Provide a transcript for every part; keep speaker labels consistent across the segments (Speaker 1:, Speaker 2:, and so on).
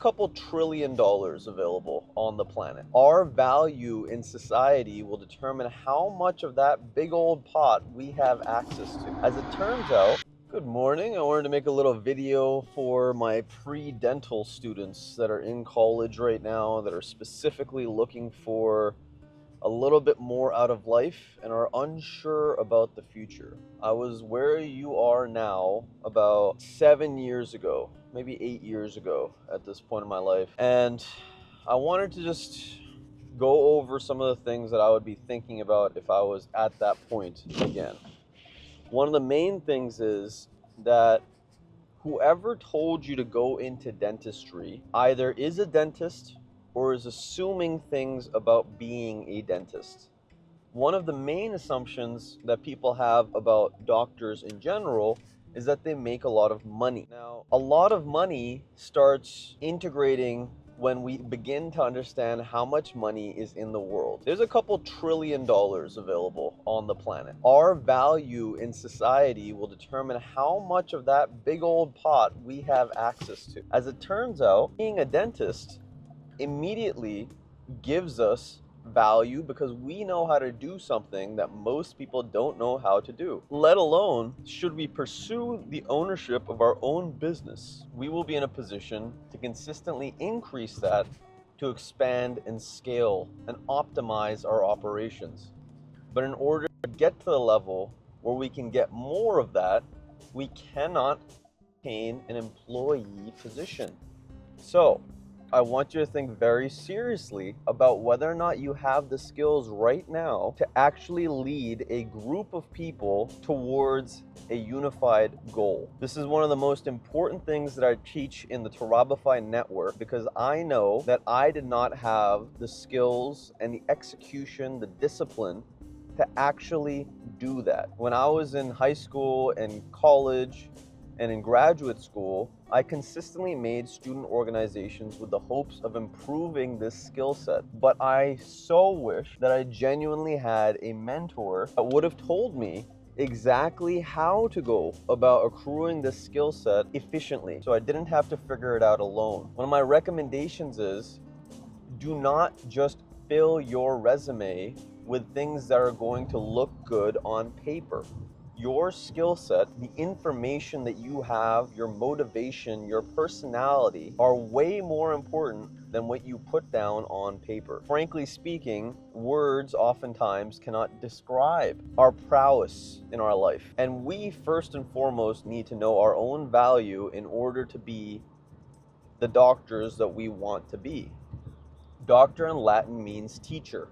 Speaker 1: couple $1 trillion available on the planet. Our value in society will determine how much of that big old pot we have access to. As it turns out, good morning. I wanted to make a little video for my pre-dental students that are in college right now that are specifically looking for a little bit more out of life and are unsure about the future. I was where you are now about 7 years ago, maybe 8 years ago at this point in my life. And I wanted to just go over some of the things that I would be thinking about if I was at that point again. One of the main things is that whoever told you to go into dentistry either is a dentist or is assuming things about being a dentist. One of the main assumptions that people have about doctors in general is that they make a lot of money. Now, a lot of money starts integrating when we begin to understand how much money is in the world. There's a couple $1 trillion available on the planet. Our value in society will determine how much of that big old pot we have access to. As it turns out, being a dentist immediately gives us value because we know how to do something that most people don't know how to do. Let alone, should we pursue the ownership of our own business, we will be in a position to consistently increase that to expand and scale and optimize our operations. But in order to get to the level where we can get more of that, we cannot maintain an employee position. So, I want you to think very seriously about whether or not you have the skills right now to actually lead a group of people towards a unified goal. This is one of the most important things that I teach in the Tarabify network because I know that I did not have the skills and the execution, the discipline to actually do that. When I was in high school and college and in graduate school, I consistently made student organizations with the hopes of improving this skill set. But I so wish that I genuinely had a mentor that would have told me exactly how to go about accruing this skill set efficiently, so I didn't have to figure it out alone. One of my recommendations is do not just fill your resume with things that are going to look good on paper. Your skill set, the information that you have, your motivation, your personality are way more important than what you put down on paper. Frankly speaking, words oftentimes cannot describe our prowess in our life. And we first and foremost need to know our own value in order to be the doctors that we want to be. Doctor in Latin means teacher.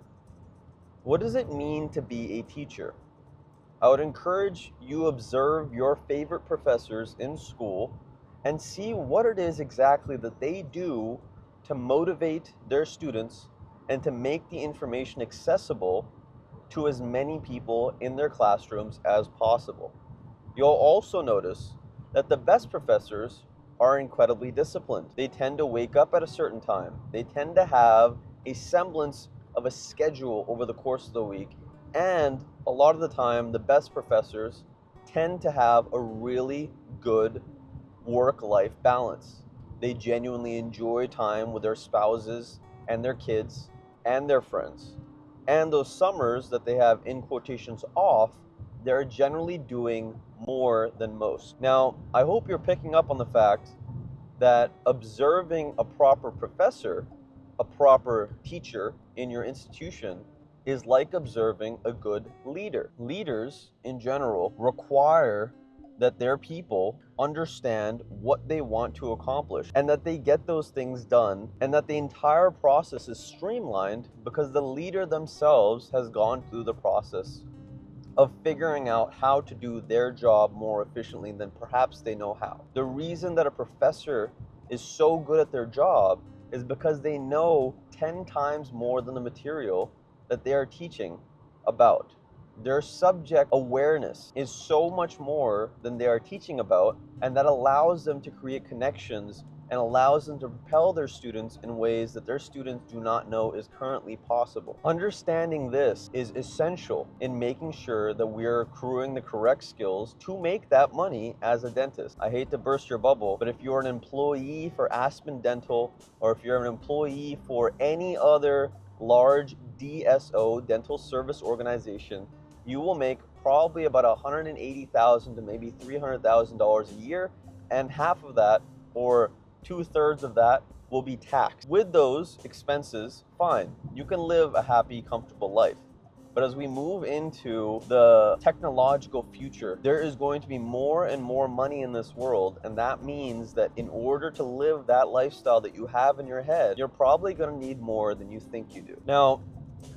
Speaker 1: What does it mean to be a teacher? I would encourage you observe your favorite professors in school and see what it is exactly that they do to motivate their students and to make the information accessible to as many people in their classrooms as possible. You'll also notice that the best professors are incredibly disciplined. They tend to wake up at a certain time. They tend to have a semblance of a schedule over the course of the week. And a lot of the time, the best professors tend to have a really good work-life balance. They genuinely enjoy time with their spouses and their kids and their friends. And those summers that they have in quotations off, they're generally doing more than most. Now, I hope you're picking up on the fact that observing a proper professor, a proper teacher in your institution is like observing a good leader. Leaders, in general, require that their people understand what they want to accomplish and that they get those things done and that the entire process is streamlined because the leader themselves has gone through the process of figuring out how to do their job more efficiently than perhaps they know how. The reason that a professor is so good at their job is because they know 10 times more than the material that they are teaching about. Their subject awareness is so much more than they are teaching about, and that allows them to create connections and allows them to propel their students in ways that their students do not know is currently possible. Understanding this is essential in making sure that we're accruing the correct skills to make that money as a dentist. I hate to burst your bubble, but if you're an employee for Aspen Dental, or if you're an employee for any other large DSO, dental service organization, you will make probably about $180,000 to maybe $300,000 a year, and half of that, or 2/3 of that, will be taxed. With those expenses, fine, you can live a happy, comfortable life. But as we move into the technological future, there is going to be more and more money in this world, and that means that in order to live that lifestyle that you have in your head, you're probably going to need more than you think you do. Now,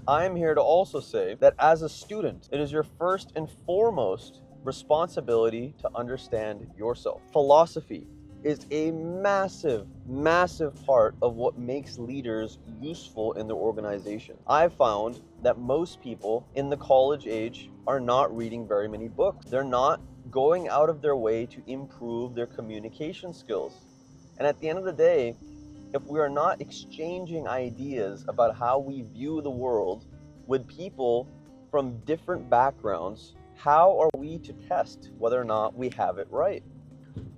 Speaker 1: I'm here to also say that as a student, it is your first and foremost responsibility to understand yourself. Philosophy is a massive, massive part of what makes leaders useful in their organization. I've found that most people in the college age are not reading very many books. They're not going out of their way to improve their communication skills. And at the end of the day, if we are not exchanging ideas about how we view the world with people from different backgrounds, how are we to test whether or not we have it right?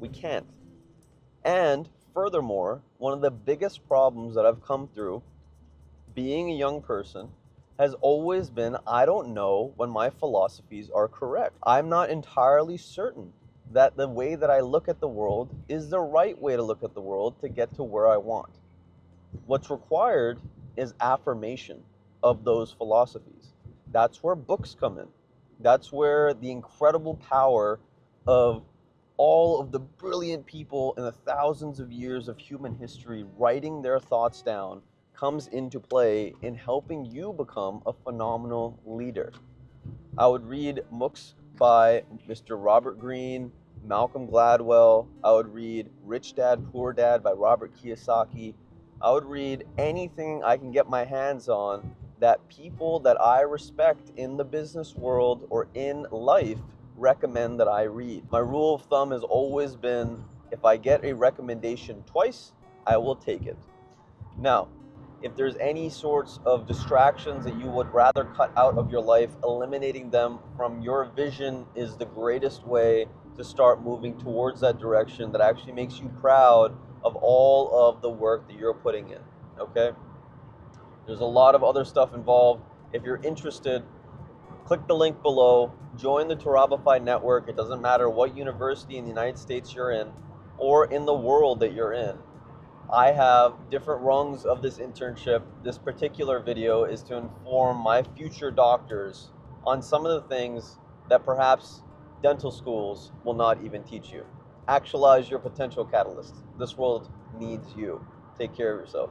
Speaker 1: We can't. And furthermore, one of the biggest problems that I've come through being a young person has always been, I don't know when my philosophies are correct. I'm not entirely certain that the way that I look at the world is the right way to look at the world to get to where I want. What's required is affirmation of those philosophies. That's where books come in. That's where the incredible power of all of the brilliant people in the thousands of years of human history writing their thoughts down comes into play in helping you become a phenomenal leader. I would read books by Mr. Robert Greene, Malcolm Gladwell. I would read Rich Dad, Poor Dad by Robert Kiyosaki. I would read anything I can get my hands on that people that I respect in the business world or in life recommend that I read. My rule of thumb has always been, if I get a recommendation twice, I will take it. Now, if there's any sorts of distractions that you would rather cut out of your life, eliminating them from your vision is the greatest way to start moving towards that direction that actually makes you proud of all of the work that you're putting in, okay? There's a lot of other stuff involved. If you're interested, click the link below, join the Tarabify network. It doesn't matter what university in the United States you're in or in the world that you're in. I have different rungs of this internship. This particular video is to inform my future doctors on some of the things that perhaps dental schools will not even teach you. Actualize your potential catalyst. This world needs you. Take care of yourself.